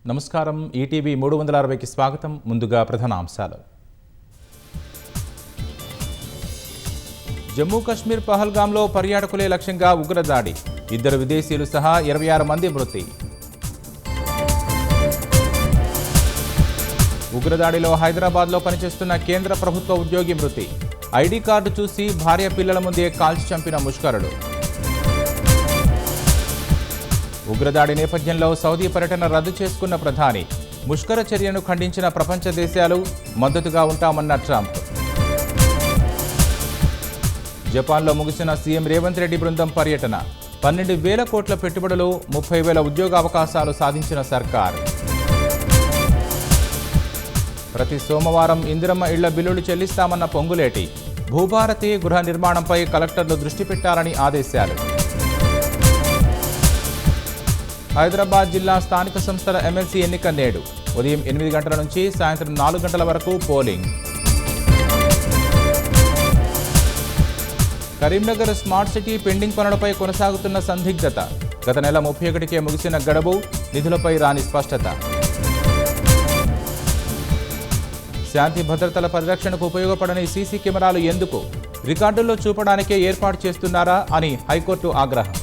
నమస్కారం ఈటీవీ 360కి స్వాగతం. ముందుగా ప్రధాన అంశాలు. జమ్మూ కశ్మీర్ పహల్గాంలో పర్యాటకులే లక్ష్యంగా ఉగ్రదాడి, 2 విదేశీయులు సహా 26 మంది మృతి. ఉగ్రదాడిలో హైదరాబాద్లో పనిచేస్తున్న కేంద్ర ప్రభుత్వ ఉద్యోగి మృతి, ఐడి కార్డు చూసి భార్య పిల్లల ముందే కాల్చి చంపిన ముష్కరుడు. ఉగ్రదాడి నేపథ్యంలో సౌదీ పర్యటన రద్దు చేసుకున్న ప్రధాని, ముష్కర చర్యను ఖండించిన ప్రపంచ దేశాలు మద్దతుగా ఉంటామన్న ట్రంప్. జపాన్లో ముగిసిన సీఎం రేవంత్ రెడ్డి బృందం పర్యటన, 12,000 కోట్ల పెట్టుబడులు, 30,000 ఉద్యోగావకాశాలు సాధించిన సర్కార్. ప్రతి సోమవారం ఇందిరమ్మ ఇళ్ల బిల్లులు చెల్లిస్తామన్న పొంగులేటి, భూభారతి గృహ నిర్మాణంపై కలెక్టర్లు దృష్టి పెట్టాలని ఆదేశాలు. హైదరాబాద్ జిల్లా స్థానిక సంస్థల ఎమ్మెల్సీ ఎన్నిక నేడు ఉదయం 8 గంటల నుంచి సాయంత్రం 4 గంటల వరకు polling. Karimnagar smart city pending పనులపై కొనసాగుతున్న సందిగ్ధత, గత నెల 31కే ముగిసిన గడువు, నిధులపై రాని స్పష్టత. శాంతి భద్రతల పరిరక్షణకు ఉపయోగపడని సీసీ కెమెరాలు ఎందుకు, రికార్డుల్లో చూపడానికే ఏర్పాటు చేస్తున్నారా అని హైకోర్టు ఆగ్రహం.